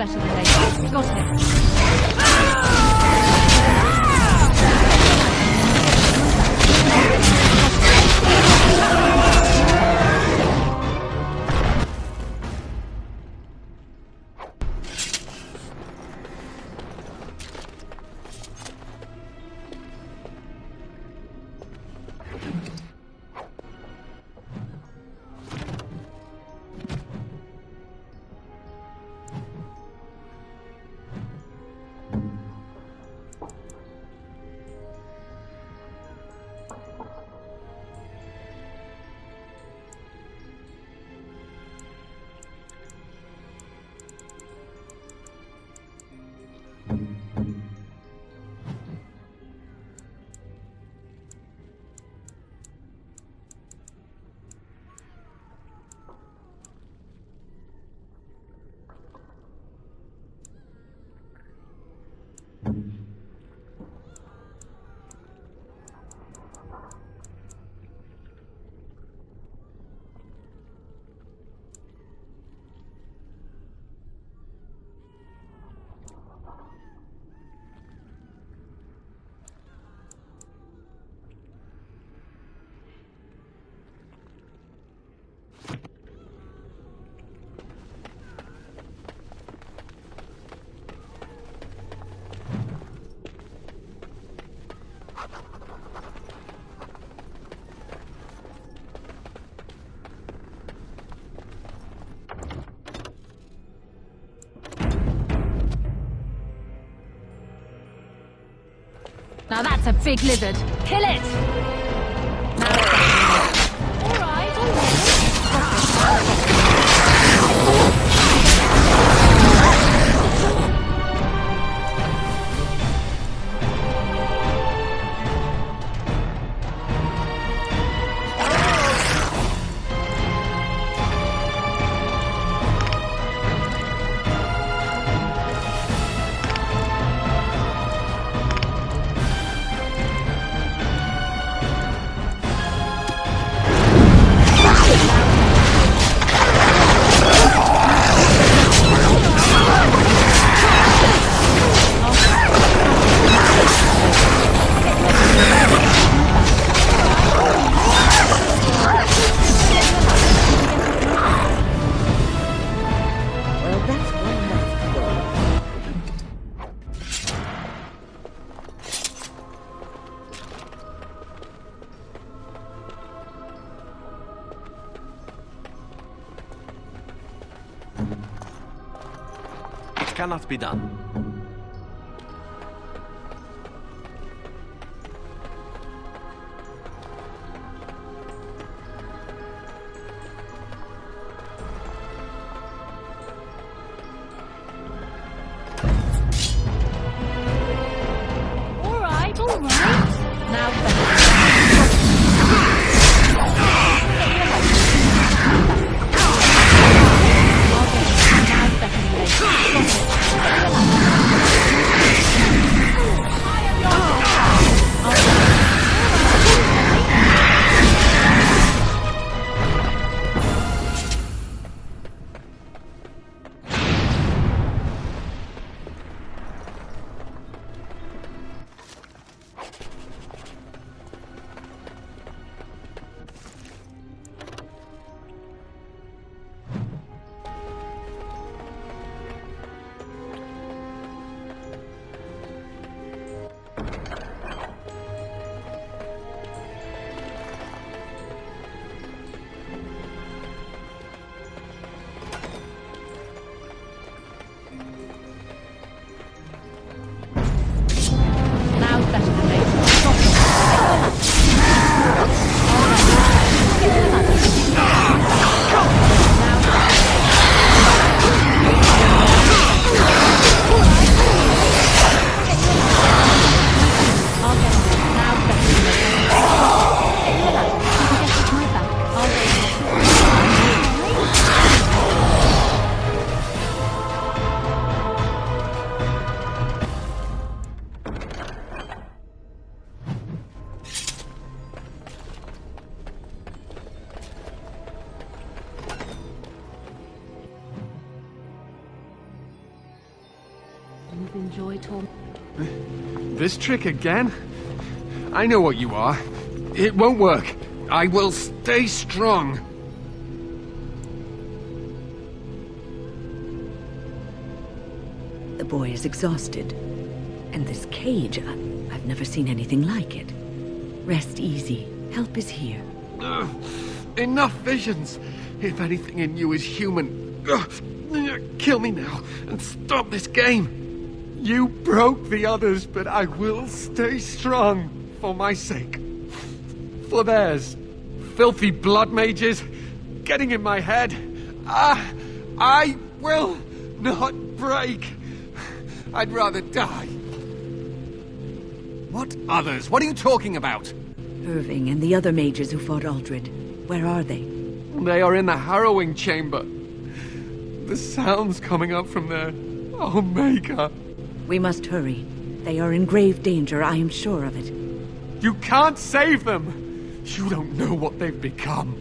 better than later. Got it. Now that's a big lizard. Kill it! All right, all right. Cannot be done. All right, all right. Now better. torn. This trick again? I know what you are. It won't work. I will stay strong. The boy is exhausted. And this cage, I've never seen anything like it. Rest easy. Help is here. Ugh, enough visions. If anything in you is human, kill me now and stop this game. You broke the others, but I will stay strong for my sake. For theirs. Filthy blood mages getting in my head. I will not break. I'd rather die. What others? What are you talking about? Irving and the other mages who fought Uldred. Where are they? They are in the harrowing chamber. The sounds coming up from there. Oh, Maker. We must hurry. They are in grave danger, I am sure of it. You can't save them! You don't know what they've become.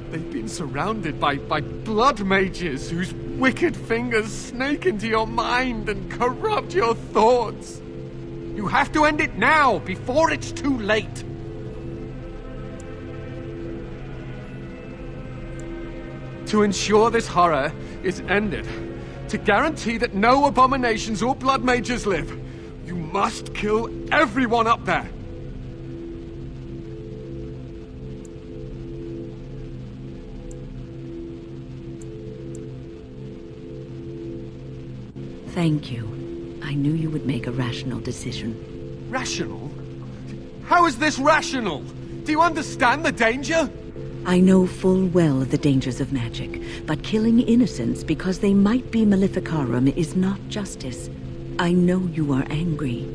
They've been surrounded by blood mages whose wicked fingers snake into your mind and corrupt your thoughts. You have to end it now, before it's too late. To ensure this horror is ended, to guarantee that no abominations or blood mages live, you must kill everyone up there. Thank you. I knew you would make a rational decision. Rational? How is this rational? Do you understand the danger? I know full well the dangers of magic, but killing innocents because they might be Maleficarum is not justice. I know you are angry.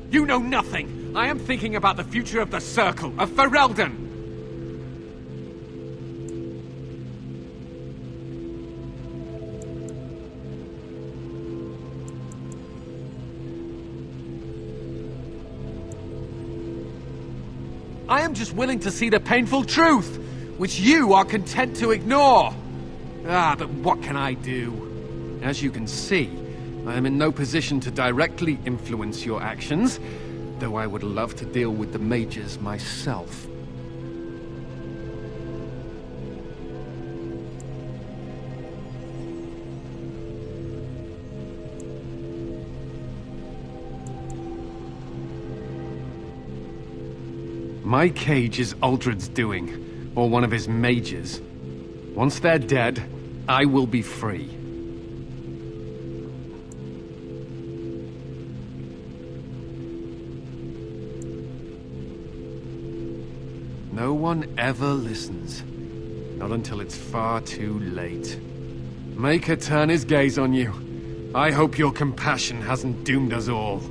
You know nothing! I am thinking about the future of the Circle, of Ferelden! I am just willing to see the painful truth, which you are content to ignore. But what can I do? As you can see, I am in no position to directly influence your actions, though I would love to deal with the mages myself. My cage is Uldred's doing, or one of his mages. Once they're dead, I will be free. No one ever listens. Not until it's far too late. Maker turn his gaze on you. I hope your compassion hasn't doomed us all.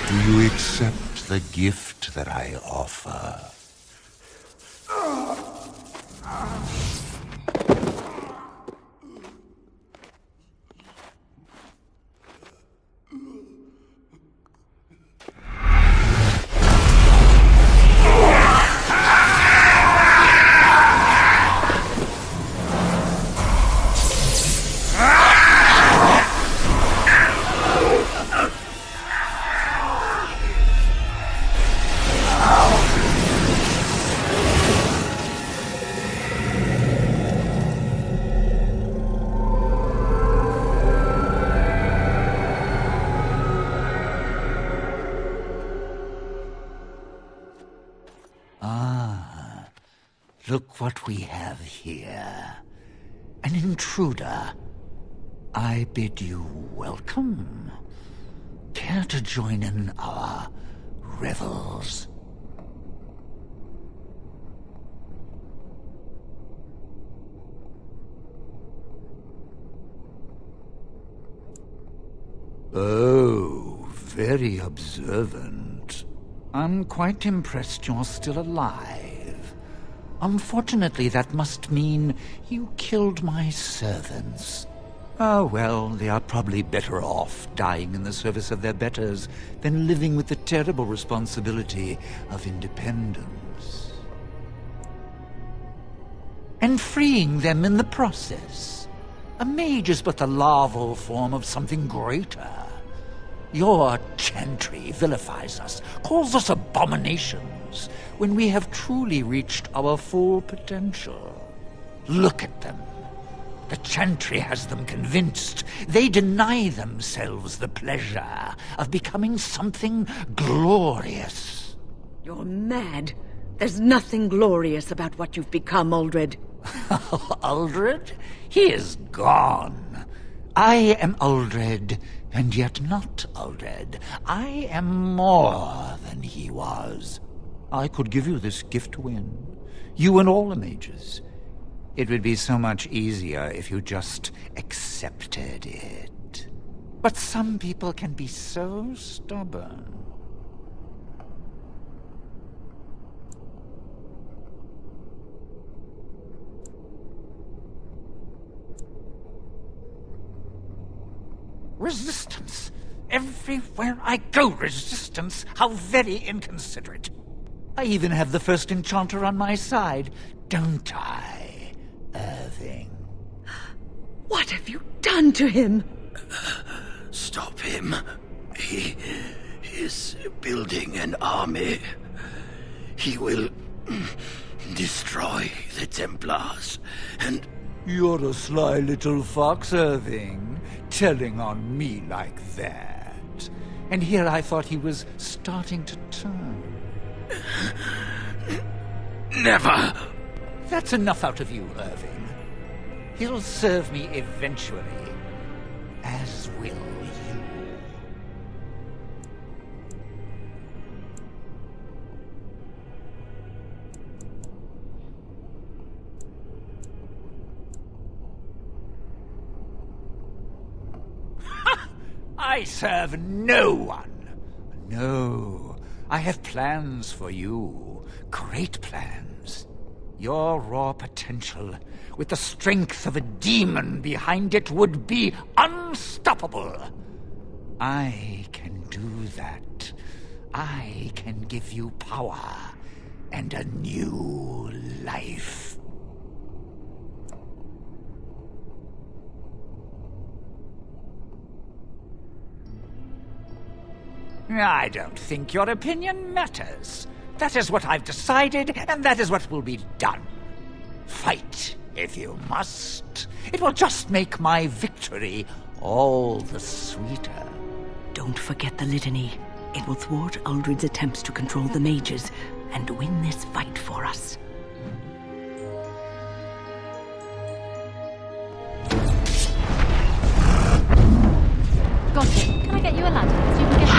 Do you accept the gift that I offer? Look what we have here. An intruder. I bid you welcome. Care to join in our revels? Oh, very observant. I'm quite impressed you're still alive. Unfortunately, that must mean you killed my servants. Oh, well, they are probably better off dying in the service of their betters than living with the terrible responsibility of independence. And freeing them in the process. A mage is but the larval form of something greater. Your chantry vilifies us, calls us abominations, when we have truly reached our full potential. Look at them. The chantry has them convinced. They deny themselves the pleasure of becoming something glorious. You're mad. There's nothing glorious about what you've become, Uldred. Uldred? He is gone. I am Uldred, and yet not Uldred. I am more than he was. I could give you this gift to win. You and all the mages. It would be so much easier if you just accepted it. But some people can be so stubborn. Resistance! Everywhere I go, resistance! How very inconsiderate! I even have the first enchanter on my side, don't I, Irving? What have you done to him? Stop him. He is building an army. He will destroy the Templars, and... You're a sly little fox, Irving, telling on me like that. And here I thought he was starting to turn. Never! That's enough out of you, Irving. He'll serve me eventually, as will you. I serve no one. No, I have plans for you. Great plans. Your raw potential, with the strength of a demon behind it, would be unstoppable. I can do that. I can give you power and a new life. I don't think your opinion matters. That is what I've decided, and that is what will be done. Fight, if you must. It will just make my victory all the sweeter. Don't forget the litany. It will thwart Uldred's attempts to control the mages and win this fight for us. Got it. Can I get you a ladder so you can get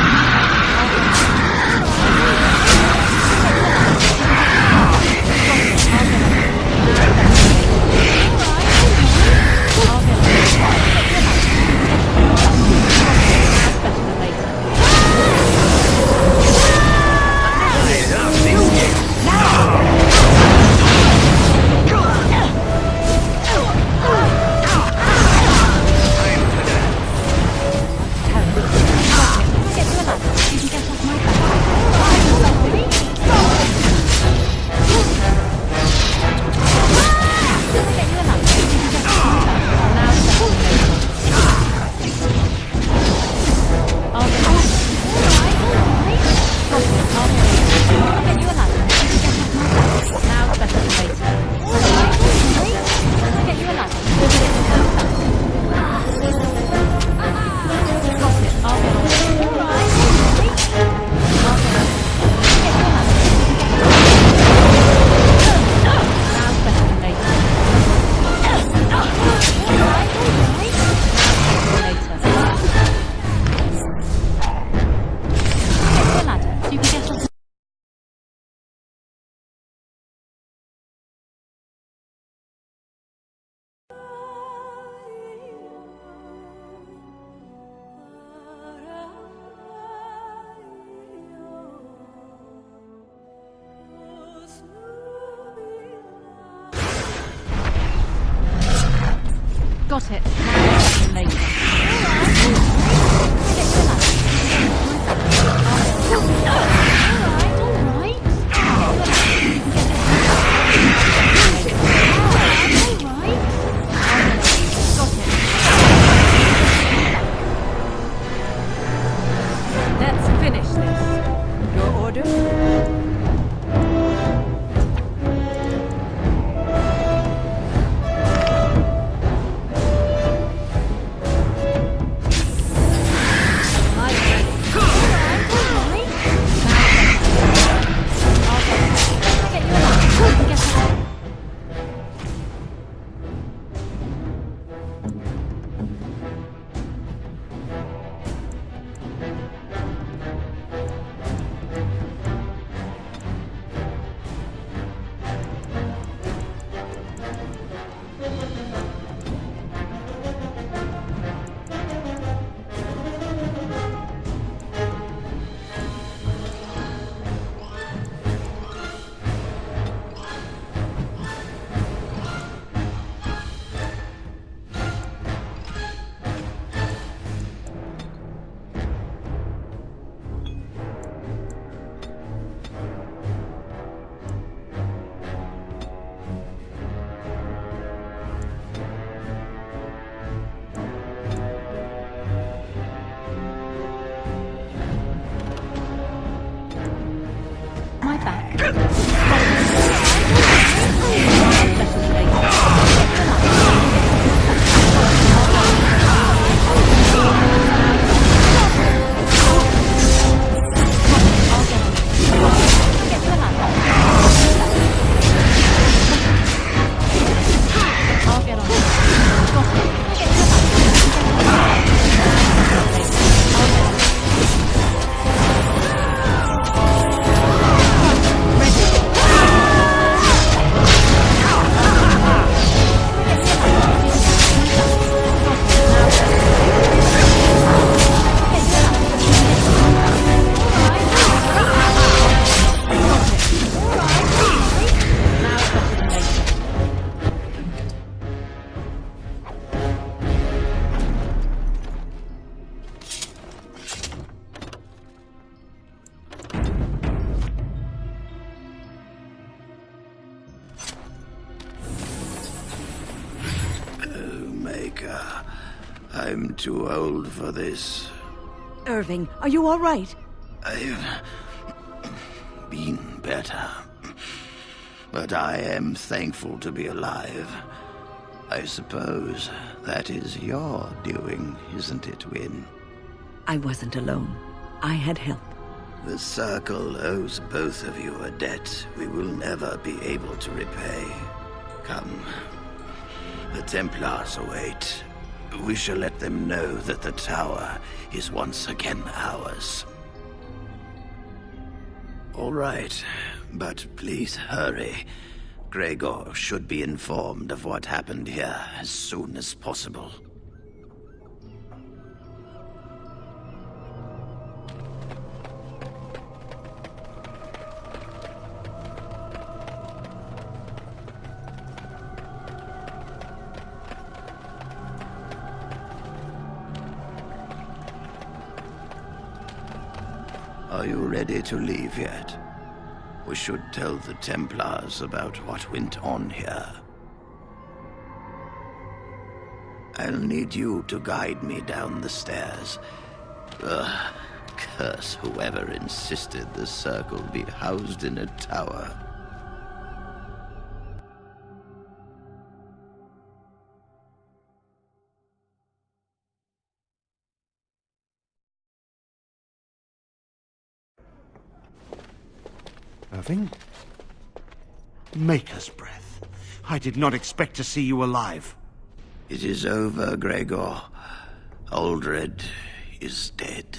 Got it. Now later. Let's finish this. Your order? My back. I'll get on. I'm too old for this. Irving, are you all right? I've been better. But I am thankful to be alive. I suppose that is your doing, isn't it, Wynne? I wasn't alone. I had help. The Circle owes both of you a debt we will never be able to repay. Come. The Templars await. We shall let them know that the tower is once again ours. All right, but please hurry. Gregor should be informed of what happened here as soon as possible. Are you ready to leave yet? We should tell the Templars about what went on here. I'll need you to guide me down the stairs. Ugh, curse whoever insisted the Circle be housed in a tower. Irving? Maker's breath. I did not expect to see you alive. It is over, Gregor. Uldred is dead.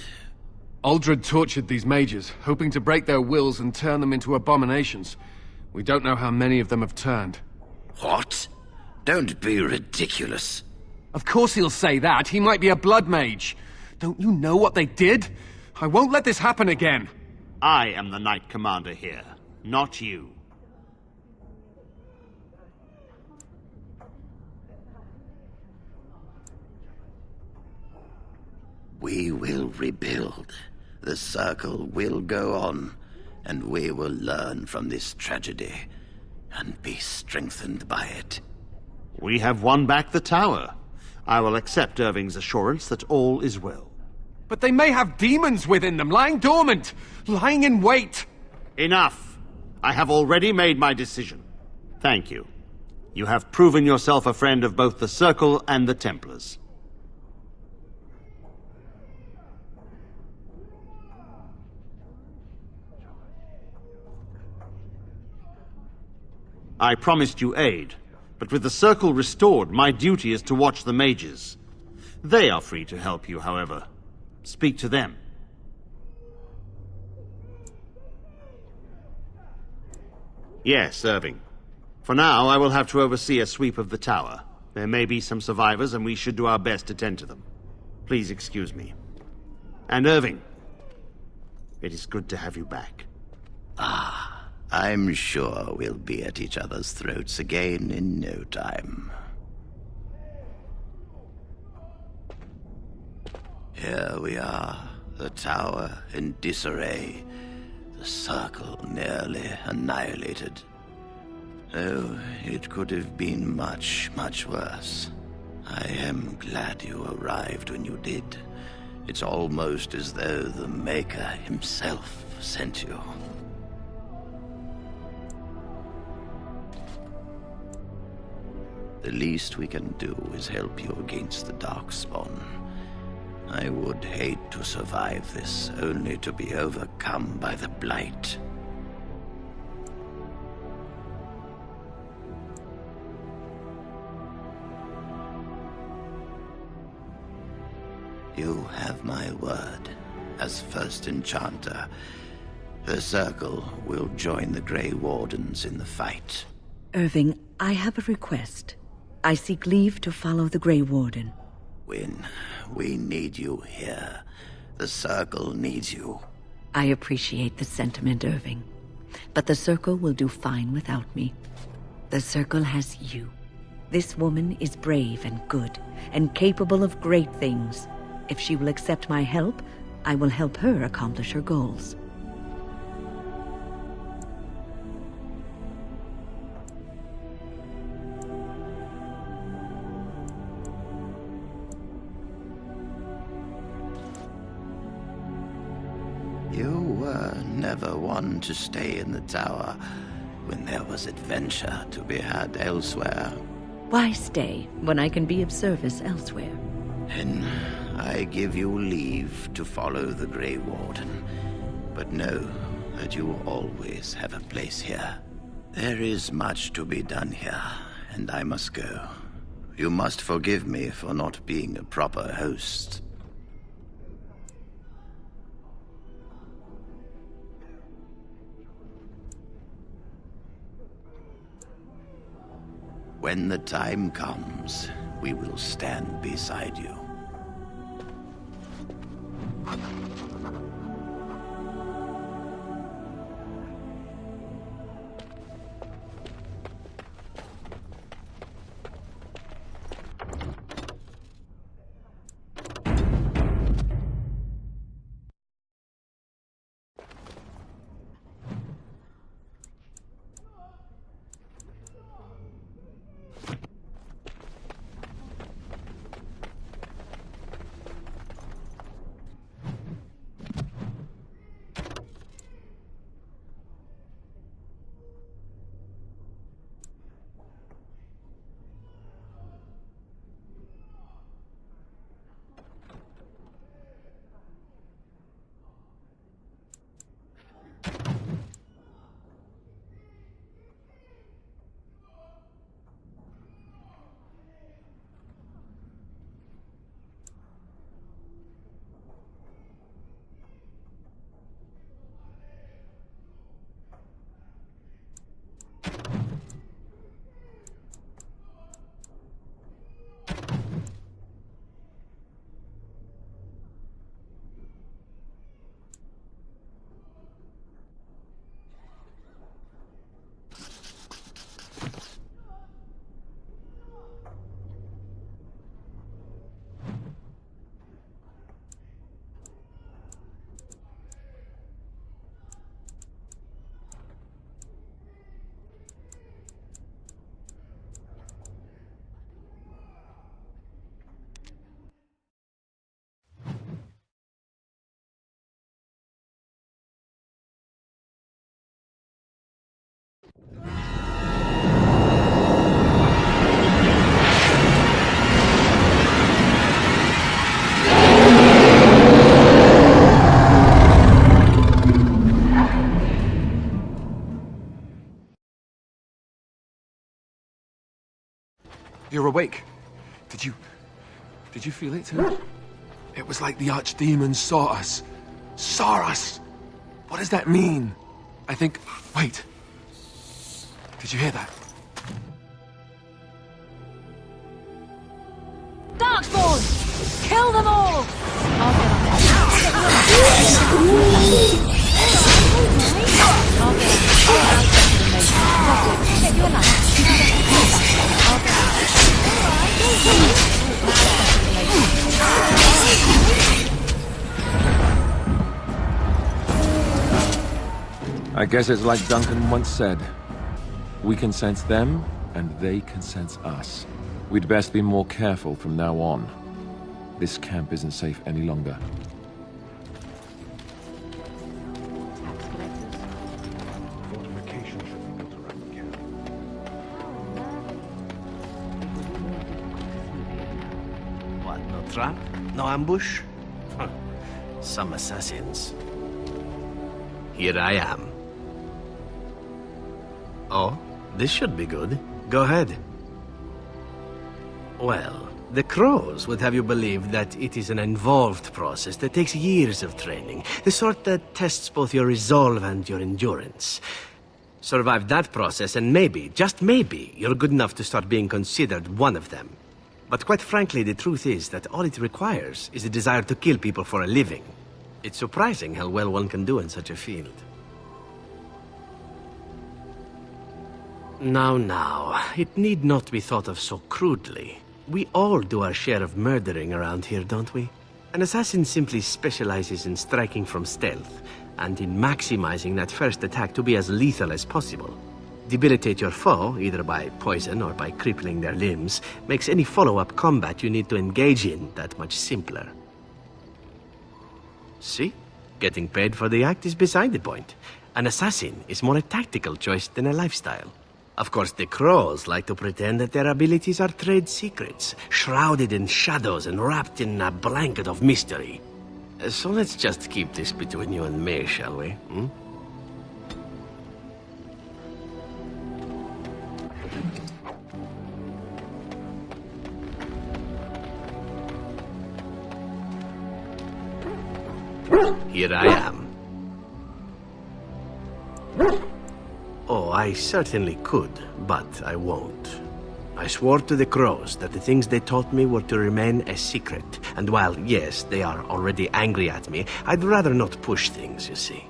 Uldred tortured these mages, hoping to break their wills and turn them into abominations. We don't know how many of them have turned. What? Don't be ridiculous. Of course he'll say that. He might be a blood mage. Don't you know what they did? I won't let this happen again. I am the Knight Commander here, not you. will rebuild. The circle will go on, and we will learn from this tragedy and be strengthened by it. We have won back the tower. I will accept Irving's assurance that all is well. But they may have demons within them, lying dormant, lying in wait. Enough! I have already made my decision. Thank you. You have proven yourself a friend of both the Circle and the Templars. I promised you aid, but with the Circle restored, my duty is to watch the mages. They are free to help you, however. Speak to them. Yes, Irving. For now, I will have to oversee a sweep of the tower. There may be some survivors, and we should do our best to tend to them. Please excuse me. And Irving, it is good to have you back. I'm sure we'll be at each other's throats again in no time. Here we are, the tower in disarray, the circle nearly annihilated. Oh, it could have been much, much worse. I am glad you arrived when you did. It's almost as though the Maker himself sent you. The least we can do is help you against the Darkspawn. I would hate to survive this, only to be overcome by the Blight. You have my word. As first enchanter, the Circle will join the Grey Wardens in the fight. Irving, I have a request. I seek leave to follow the Grey Warden. When we need you here, the Circle needs you. I appreciate the sentiment, Irving. But the Circle will do fine without me. The Circle has you. This woman is brave and good, and capable of great things. If she will accept my help, I will help her accomplish her goals. You were never one to stay in the tower when there was adventure to be had elsewhere. Why stay when I can be of service elsewhere? Then I give you leave to follow the Grey Warden, but know that you will always have a place here. There is much to be done here, and I must go. You must forgive me for not being a proper host. When the time comes, we will stand beside you. You're awake. Did you feel it too? It was like the archdemon saw us. Saw us! What does that mean? I think... Wait. Did you hear that? Darkspawn! Kill them all! I'll get on there. I'll get you a ladder. I guess it's like Duncan once said. We can sense them, and they can sense us. We'd best be more careful from now on. This camp isn't safe any longer. What, no trap? No ambush? Huh. Some assassins. Here I am. Oh, this should be good. Go ahead. Well, the Crows would have you believe that it is an involved process that takes years of training. The sort that tests both your resolve and your endurance. Survive that process and maybe, just maybe, you're good enough to start being considered one of them. But quite frankly, the truth is that all it requires is a desire to kill people for a living. It's surprising how well one can do in such a field. Now, it need not be thought of so crudely. We all do our share of murdering around here, don't we? An assassin simply specializes in striking from stealth, and in maximizing that first attack to be as lethal as possible. Debilitate your foe, either by poison or by crippling their limbs, makes any follow-up combat you need to engage in that much simpler. See? Getting paid for the act is beside the point. An assassin is more a tactical choice than a lifestyle. Of course, the Crows like to pretend that their abilities are trade secrets, shrouded in shadows and wrapped in a blanket of mystery. So let's just keep this between you and me, shall we? Hmm? Here I am. Oh, I certainly could, but I won't. I swore to the Crows that the things they taught me were to remain a secret. And while, yes, they are already angry at me, I'd rather not push things, you see.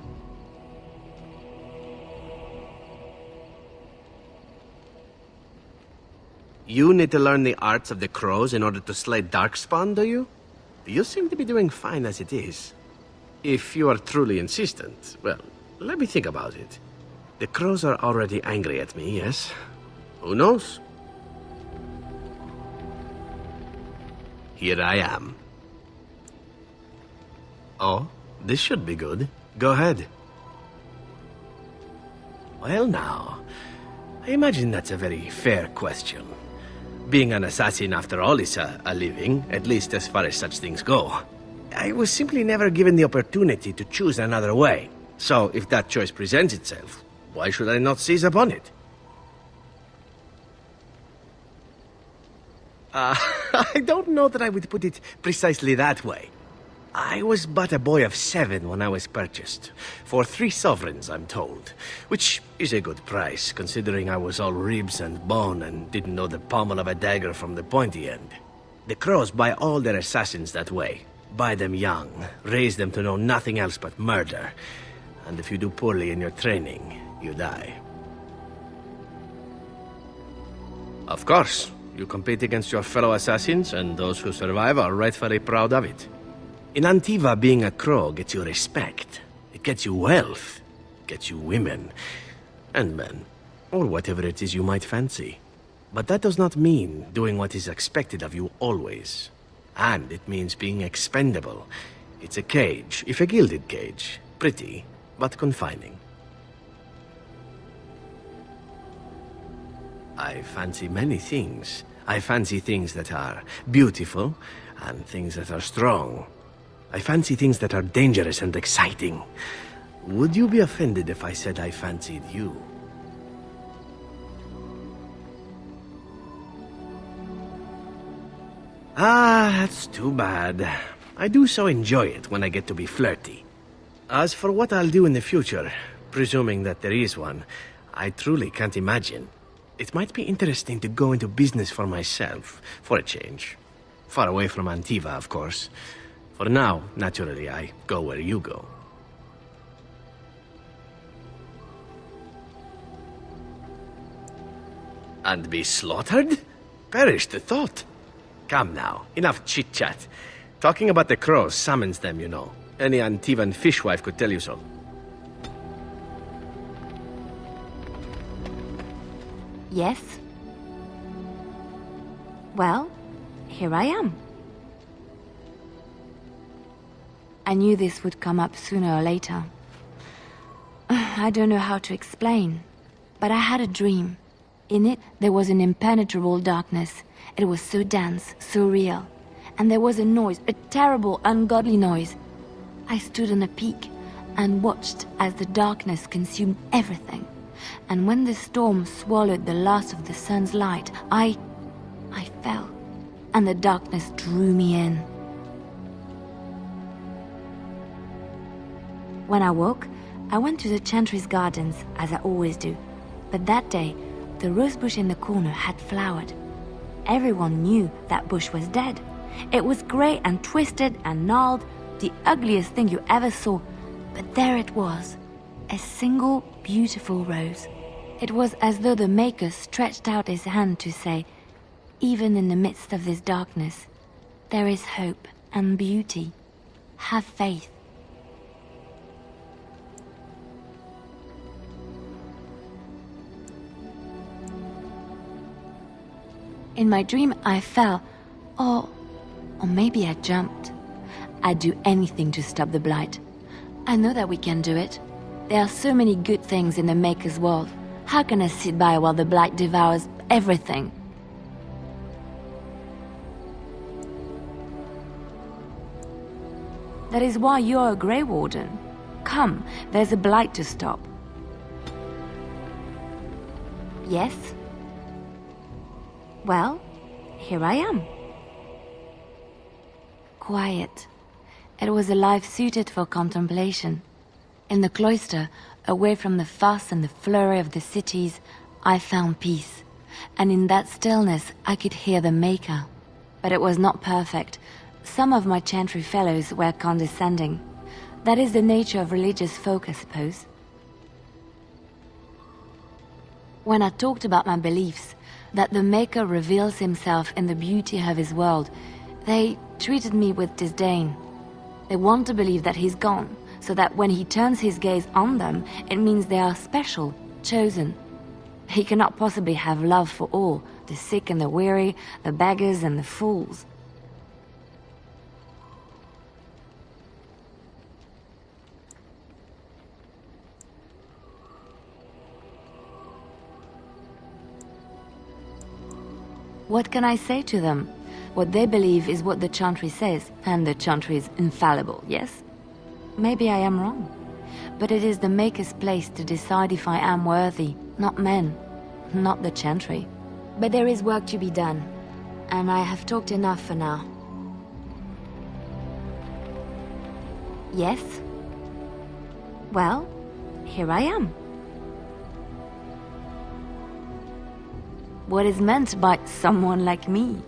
You need to learn the arts of the Crows in order to slay Darkspawn, do you? You seem to be doing fine as it is. If you are truly insistent, well, let me think about it. The Crows are already angry at me, yes? Who knows? Here I am. Oh, this should be good. Go ahead. Well now, I imagine that's a very fair question. Being an assassin, after all, is a living, at least as far as such things go. I was simply never given the opportunity to choose another way. So, if that choice presents itself, why should I not seize upon it? I don't know that I would put it precisely that way. I was but a boy of 7 when I was purchased. For 3 sovereigns, I'm told. Which is a good price, considering I was all ribs and bone and didn't know the pommel of a dagger from the pointy end. The Crows buy all their assassins that way. Buy them young, raise them to know nothing else but murder. And if you do poorly in your training, you die. Of course, you compete against your fellow assassins, and those who survive are rightfully proud of it. In Antiva, being a Crow gets you respect. It gets you wealth. It gets you women. And men. Or whatever it is you might fancy. But that does not mean doing what is expected of you always. And it means being expendable. It's a cage, if a gilded cage. Pretty, but confining. I fancy many things. I fancy things that are beautiful, and things that are strong. I fancy things that are dangerous and exciting. Would you be offended if I said I fancied you? Ah, that's too bad. I do so enjoy it when I get to be flirty. As for what I'll do in the future, presuming that there is one, I truly can't imagine. It might be interesting to go into business for myself, for a change. Far away from Antiva, of course. For now, naturally, I go where you go. And be slaughtered? Perish the thought. Come now, enough chit-chat. Talking about the crows summons them, you know. Any Antivan fishwife could tell you so. Yes? Well, here I am. I knew this would come up sooner or later. I don't know how to explain, but I had a dream. In it, there was an impenetrable darkness. It was so dense, so real. And there was a noise, a terrible, ungodly noise. I stood on a peak and watched as the darkness consumed everything. And when the storm swallowed the last of the sun's light, I fell, and the darkness drew me in. When I woke, I went to the Chantry's gardens, as I always do. But that day, the rosebush in the corner had flowered. Everyone knew that bush was dead. It was grey and twisted and gnarled, the ugliest thing you ever saw. But there it was, a single beautiful rose. It was as though the Maker stretched out his hand to say, even in the midst of this darkness, there is hope and beauty. Have faith. In my dream, I fell, or maybe I jumped. I'd do anything to stop the blight. I know that we can do it. There are so many good things in the Maker's world. How can I sit by while the blight devours everything? That is why you're a Grey Warden. Come, there's a blight to stop. Yes? Well, here I am. Quiet. It was a life suited for contemplation. In the cloister, away from the fuss and the flurry of the cities, I found peace. And in that stillness, I could hear the Maker. But it was not perfect. Some of my Chantry fellows were condescending. That is the nature of religious folk, I suppose. When I talked about my beliefs, that the Maker reveals himself in the beauty of his world, they treated me with disdain. They want to believe that he's gone, so that when he turns his gaze on them, it means they are special, chosen. He cannot possibly have love for all, the sick and the weary, the beggars and the fools. What can I say to them? What they believe is what the Chantry says, and the Chantry is infallible, yes? Maybe I am wrong. But it is the Maker's place to decide if I am worthy, not men, not the Chantry. But there is work to be done, and I have talked enough for now. Yes? Well, here I am. What is meant by someone like me?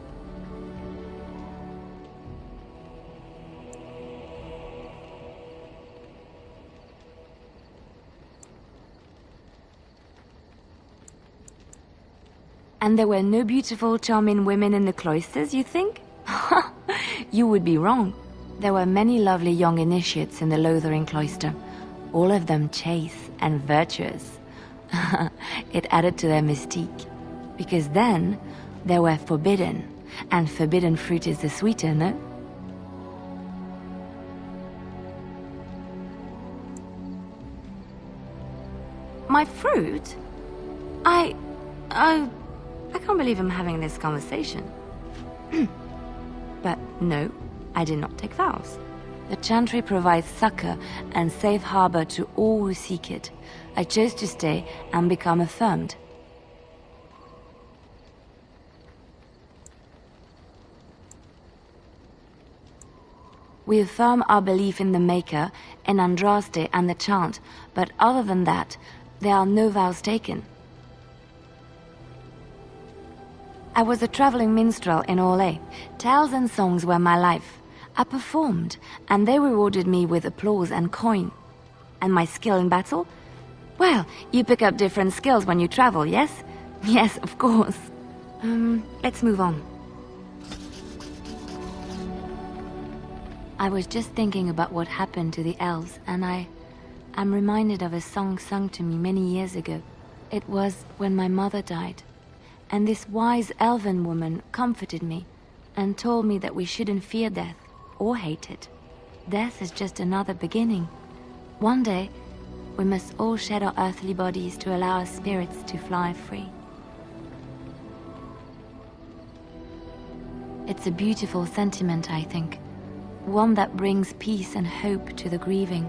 And there were no beautiful, charming women in the cloisters, you think? You would be wrong. There were many lovely young initiates in the Lothering cloister, all of them chaste and virtuous. It added to their mystique. Because then, they were forbidden, and forbidden fruit is the sweeter, no? My fruit? I can't believe I'm having this conversation. But no, I did not take vows. The Chantry provides succor and safe harbor to all who seek it. I chose to stay and become affirmed. We affirm our belief in the Maker, in Andraste and the chant, but other than that, there are no vows taken. I was a traveling minstrel in Orlais. Tales and songs were my life. I performed, and they rewarded me with applause and coin. And my skill in battle? Well, you pick up different skills when you travel, yes? Yes, of course. Let's move on. I was just thinking about what happened to the elves, and I'm reminded of a song sung to me many years ago. It was when my mother died, and this wise elven woman comforted me and told me that we shouldn't fear death or hate it. Death is just another beginning. One day, we must all shed our earthly bodies to allow our spirits to fly free. It's a beautiful sentiment, I think. One that brings peace and hope to the grieving.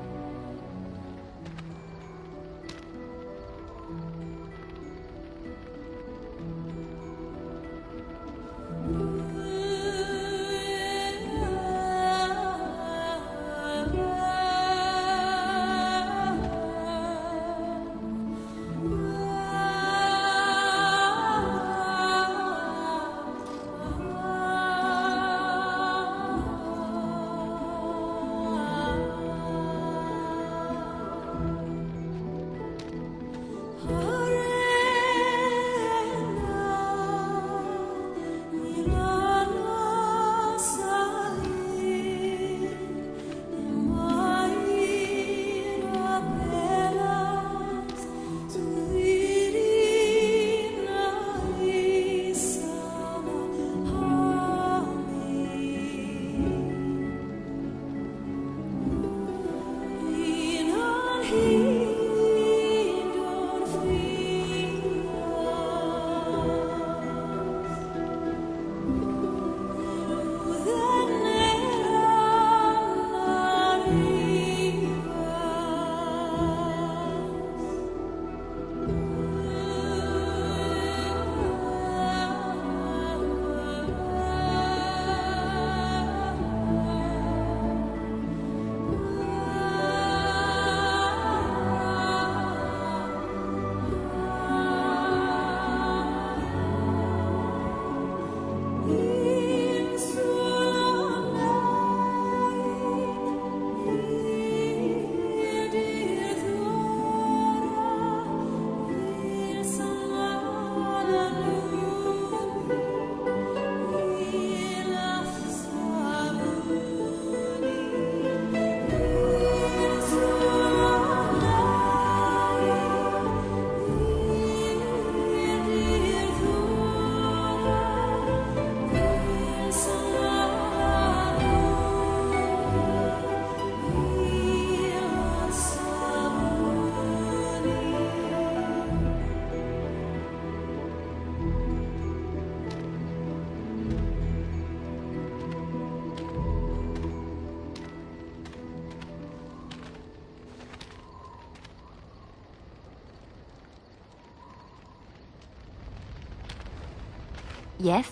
Yes?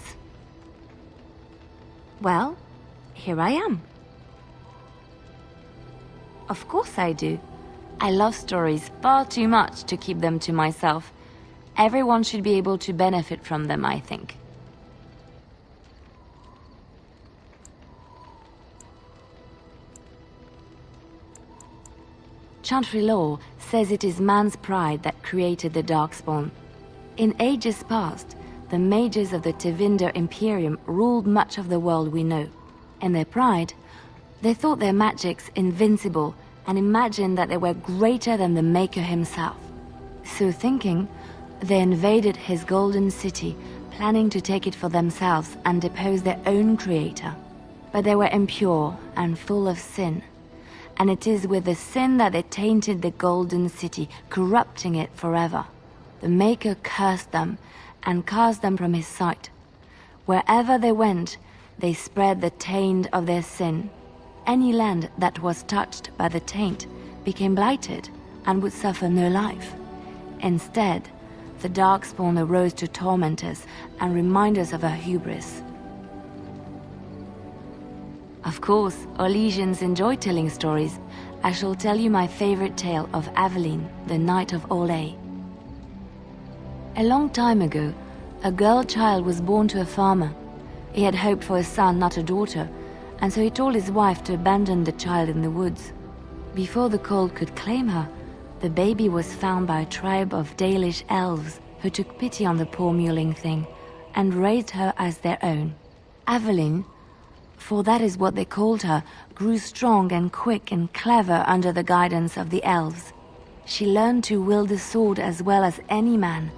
Well, here I am. Of course I do. I love stories far too much to keep them to myself. Everyone should be able to benefit from them, I think. Chantry law says it is man's pride that created the Darkspawn. In ages past, the mages of the Tevinder Imperium ruled much of the world we know. In their pride, they thought their magics invincible and imagined that they were greater than the Maker himself. So thinking, they invaded his golden city, planning to take it for themselves and depose their own creator. But they were impure and full of sin. And it is with the sin that they tainted the golden city, corrupting it forever. The Maker cursed them and cast them from his sight. Wherever they went, they spread the taint of their sin. Any land that was touched by the taint became blighted and would suffer no life. Instead, the Darkspawn arose to torment us and remind us of our hubris. Of course, Orlesians enjoy telling stories. I shall tell you my favorite tale of Aveline, the Knight of Olay. A long time ago, a girl child was born to a farmer. He had hoped for a son, not a daughter, and so he told his wife to abandon the child in the woods. Before the cold could claim her, the baby was found by a tribe of Dalish elves who took pity on the poor mewling thing and raised her as their own. Aveline, for that is what they called her, grew strong and quick and clever under the guidance of the elves. She learned to wield the sword as well as any man,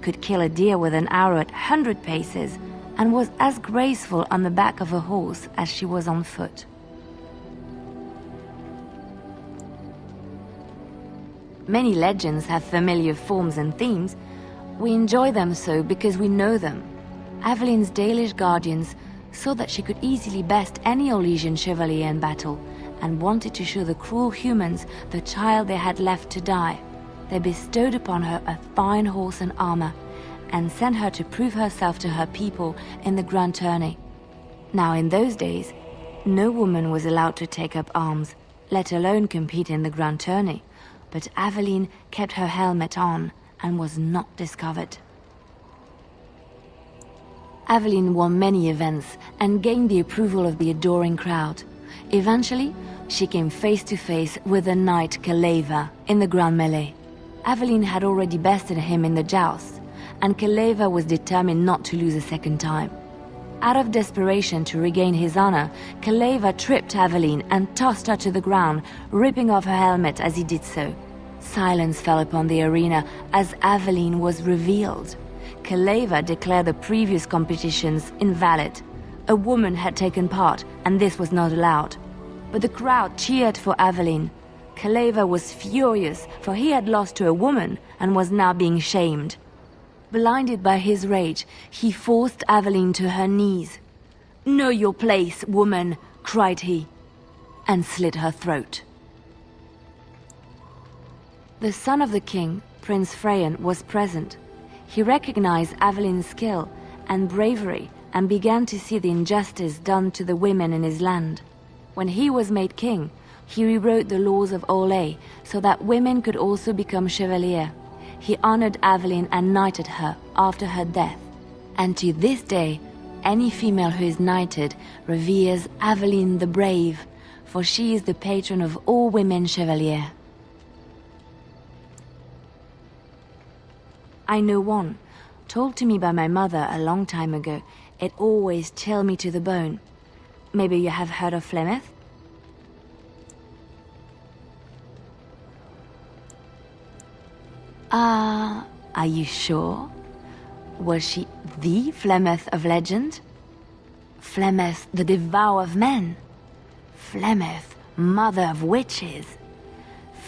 could kill a deer with an arrow at 100 paces, and was as graceful on the back of a horse as she was on foot. Many legends have familiar forms and themes. We enjoy them so because we know them. Aveline's Dalish guardians saw that she could easily best any Orlesian chevalier in battle, and wanted to show the cruel humans the child they had left to die. They bestowed upon her a fine horse and armor, and sent her to prove herself to her people in the grand tourney. Now in those days, no woman was allowed to take up arms, let alone compete in the grand tourney, but Aveline kept her helmet on and was not discovered. Aveline won many events and gained the approval of the adoring crowd. Eventually, she came face to face with the knight Kaleva in the grand melee. Aveline had already bested him in the joust, and Kaleva was determined not to lose a second time. Out of desperation to regain his honor, Kaleva tripped Aveline and tossed her to the ground, ripping off her helmet as he did so. Silence fell upon the arena as Aveline was revealed. Kaleva declared the previous competitions invalid. A woman had taken part, and this was not allowed. But the crowd cheered for Aveline. Kaleva was furious, for he had lost to a woman and was now being shamed. Blinded by his rage, he forced Aveline to her knees. "Know your place, woman," cried he, and slit her throat. The son of the king, Prince Freyan, was present. He recognized Aveline's skill and bravery and began to see the injustice done to the women in his land. When he was made king, he rewrote the laws of Olay so that women could also become chevalier. He honored Aveline and knighted her after her death. And to this day, any female who is knighted reveres Aveline the Brave, for she is the patron of all women chevalier. I know one, told to me by my mother a long time ago. It always chilled me to the bone. Maybe you have heard of Flemeth? Are you sure? Was she the Flemeth of legend? Flemeth, the devourer of men? Flemeth, mother of witches?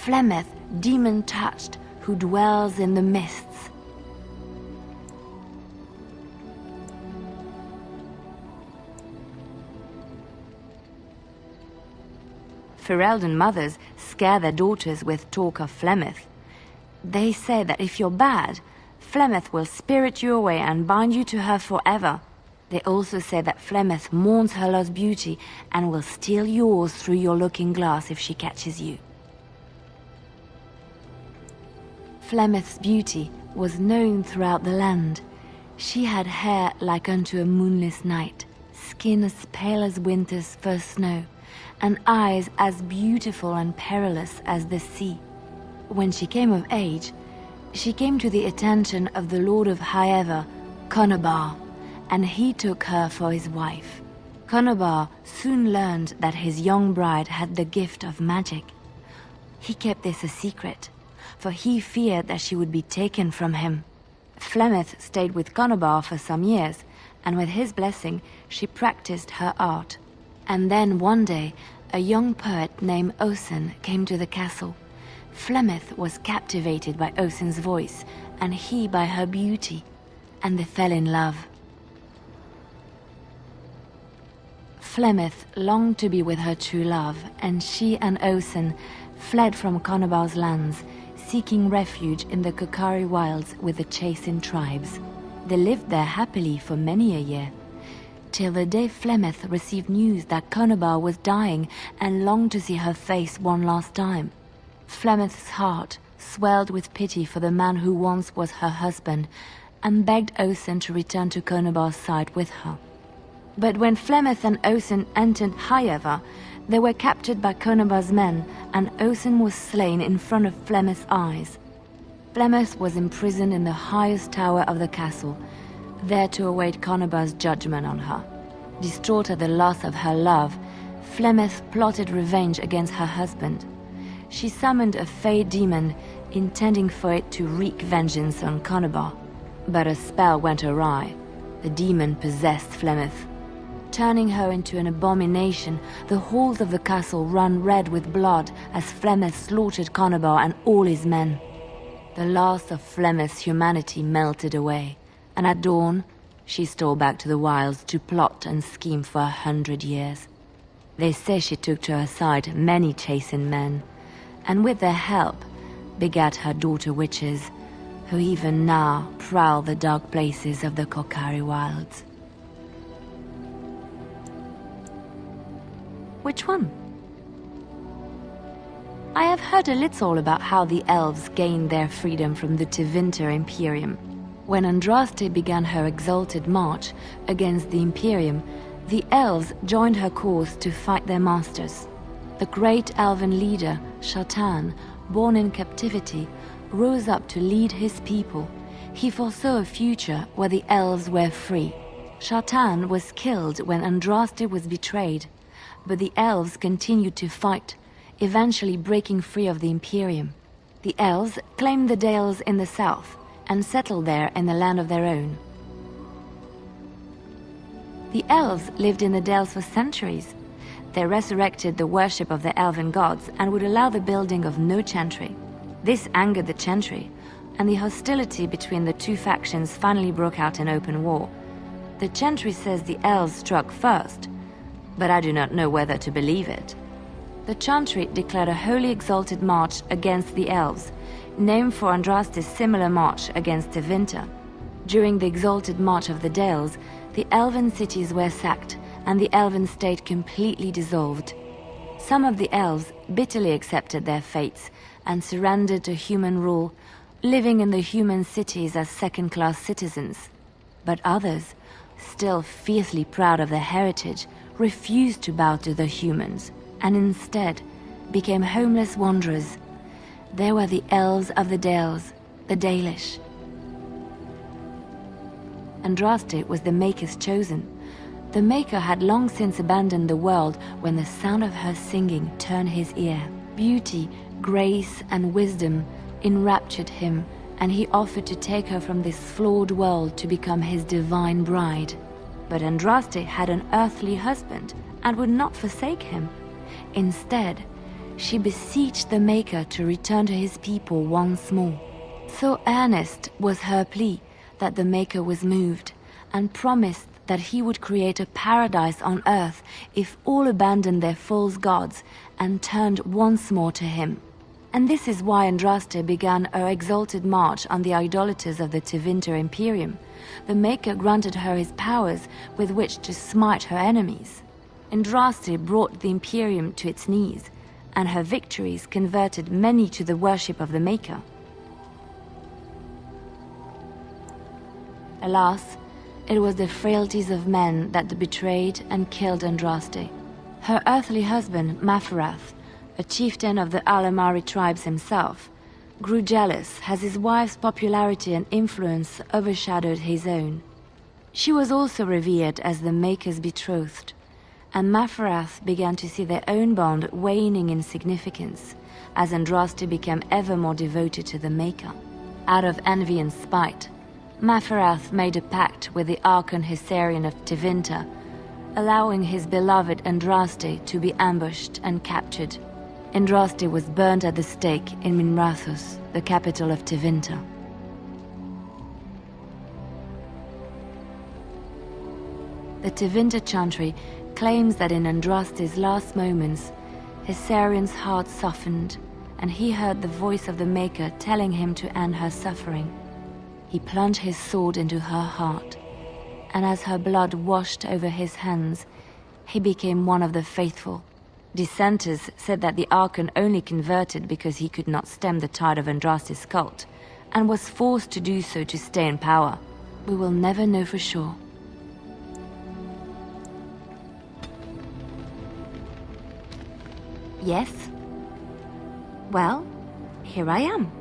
Flemeth, demon-touched, who dwells in the mists? Ferelden mothers scare their daughters with talk of Flemeth. They say that if you're bad, Flemeth will spirit you away and bind you to her forever. They also say that Flemeth mourns her lost beauty and will steal yours through your looking glass if she catches you. Flemeth's beauty was known throughout the land. She had hair like unto a moonless night, skin as pale as winter's first snow, and eyes as beautiful and perilous as the sea. When she came of age, she came to the attention of the Lord of Highever, Conobar, and he took her for his wife. Conobar soon learned that his young bride had the gift of magic. He kept this a secret, for he feared that she would be taken from him. Flemeth stayed with Conobar for some years, and with his blessing, she practiced her art. And then one day, a young poet named Osen came to the castle. Flemeth was captivated by Osen's voice, and he by her beauty, and they fell in love. Flemeth longed to be with her true love, and she and Osen fled from Conobar's lands, seeking refuge in the Kokari wilds with the Chasing tribes. They lived there happily for many a year, till the day Flemeth received news that Conobar was dying and longed to see her face one last time. Flemeth's heart swelled with pity for the man who once was her husband, and begged Othn to return to Conobar's side with her. But when Flemeth and Othn entered Highever, they were captured by Conobar's men, and Othn was slain in front of Flemeth's eyes. Flemeth was imprisoned in the highest tower of the castle, there to await Conobar's judgment on her. Distraught at the loss of her love, Flemeth plotted revenge against her husband. She summoned a fey demon, intending for it to wreak vengeance on Conobar. But a spell went awry. The demon possessed Flemeth. Turning her into an abomination, the halls of the castle ran red with blood as Flemeth slaughtered Conobar and all his men. The last of Flemeth's humanity melted away, and at dawn, she stole back to the wilds to plot and scheme for 100 years. They say she took to her side many chastened men, and with their help, begat her daughter witches, who even now prowl the dark places of the Kokari wilds. Which one? I have heard a little about how the elves gained their freedom from the Tevinter Imperium. When Andraste began her exalted march against the Imperium, the elves joined her cause to fight their masters. The great elven leader, Shatan, born in captivity, rose up to lead his people. He foresaw a future where the elves were free. Shatan was killed when Andraste was betrayed, but the elves continued to fight, eventually breaking free of the Imperium. The elves claimed the Dales in the south and settled there in the land of their own. The elves lived in the Dales for centuries. They resurrected the worship of the elven gods and would allow the building of no chantry. This angered the chantry, and the hostility between the two factions finally broke out in open war. The chantry says the elves struck first, but I do not know whether to believe it. The chantry declared a wholly exalted march against the elves, named for Andraste's similar march against Tevinter. During the exalted march of the Dales, the elven cities were sacked, and the elven state completely dissolved. Some of the elves bitterly accepted their fates and surrendered to human rule, living in the human cities as second-class citizens. But others, still fiercely proud of their heritage, refused to bow to the humans, and instead became homeless wanderers. They were the elves of the Dales, the Dalish. Andraste was the Maker's chosen. The Maker had long since abandoned the world when the sound of her singing turned his ear. Beauty, grace, and wisdom enraptured him, and he offered to take her from this flawed world to become his divine bride. But Andraste had an earthly husband and would not forsake him. Instead, she beseeched the Maker to return to his people once more. So earnest was her plea that the Maker was moved, and promised that he would create a paradise on earth if all abandoned their false gods and turned once more to him. And this is why Andraste began her exalted march on the idolaters of the Tevinter Imperium. The Maker granted her his powers with which to smite her enemies. Andraste brought the Imperium to its knees, and her victories converted many to the worship of the Maker. Alas, it was the frailties of men that betrayed and killed Andraste. Her earthly husband, Maferath, a chieftain of the Alamari tribes himself, grew jealous as his wife's popularity and influence overshadowed his own. She was also revered as the Maker's betrothed, and Maferath began to see their own bond waning in significance as Andraste became ever more devoted to the Maker. Out of envy and spite, Maferath made a pact with the Archon Hysarian of Tevinter, allowing his beloved Andraste to be ambushed and captured. Andraste was burned at the stake in Minrathous, the capital of Tevinter. The Tevinter Chantry claims that in Andraste's last moments, Hysarian's heart softened, and he heard the voice of the Maker telling him to end her suffering. He plunged his sword into her heart, and as her blood washed over his hands, he became one of the faithful. Dissenters said that the Archon only converted because he could not stem the tide of Andraste's cult, and was forced to do so to stay in power. We will never know for sure. Yes? Well, here I am.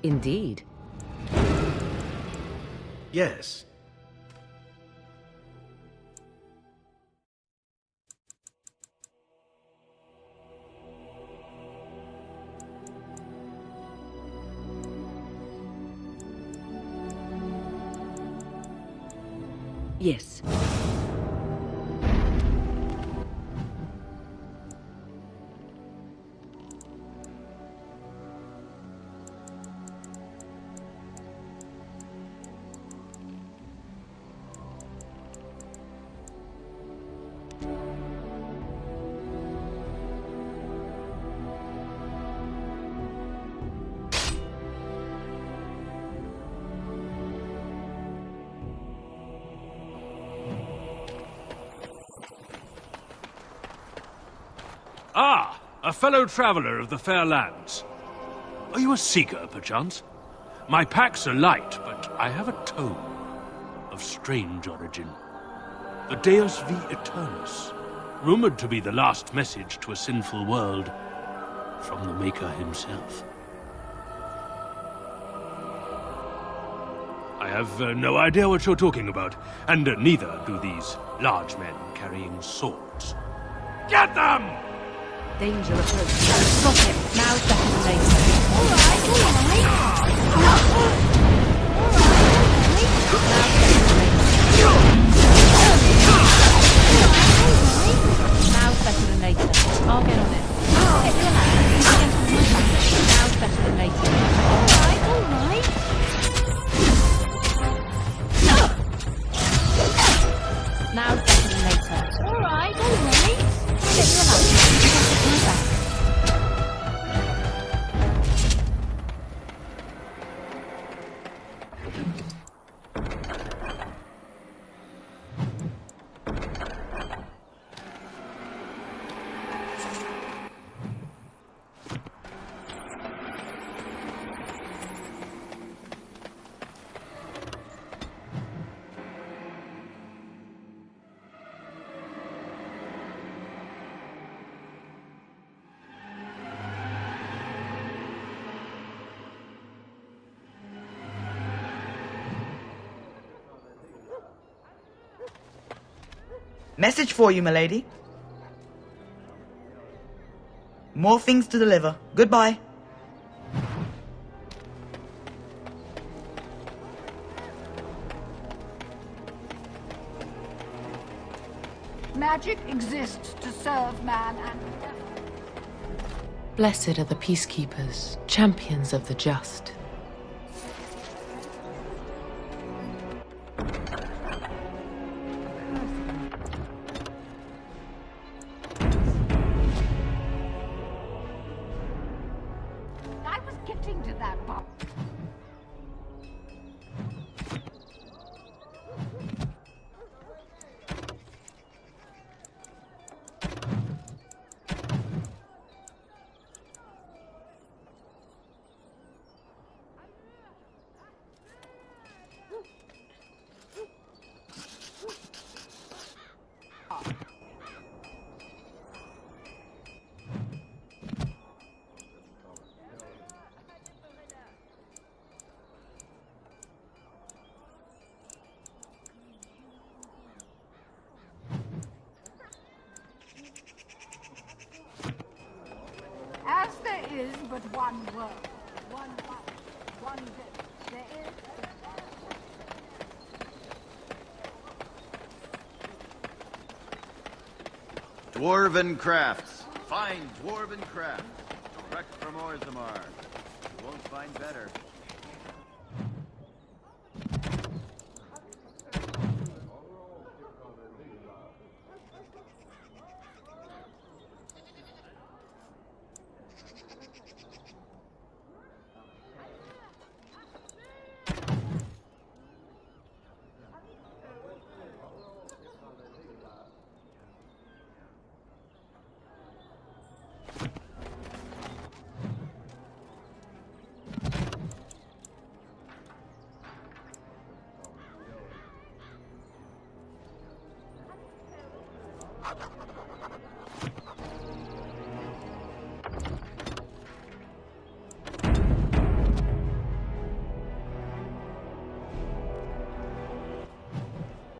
Indeed. Yes. Yes. Ah, a fellow traveler of the fair lands. Are you a seeker, perchance? My packs are light, but I have a tome of strange origin. The Deus V Eternus, rumored to be the last message to a sinful world from the Maker himself. I have no idea what you're talking about, and neither do these large men carrying swords. Get them! Danger approaching. Stop it. Now's better than later. Alright, Now's better than later. I'll get on it. Get your hand. Now's better than later. Alright. Now's better than later. Alright. Message for you, milady. More things to deliver. Goodbye. Magic exists to serve man and devil. Blessed are the peacekeepers, champions of the just. I was getting to that part. As there is but one world, one life, one death, there is... Dwarven crafts. Fine dwarven crafts. Direct from Orzammar. You won't find better.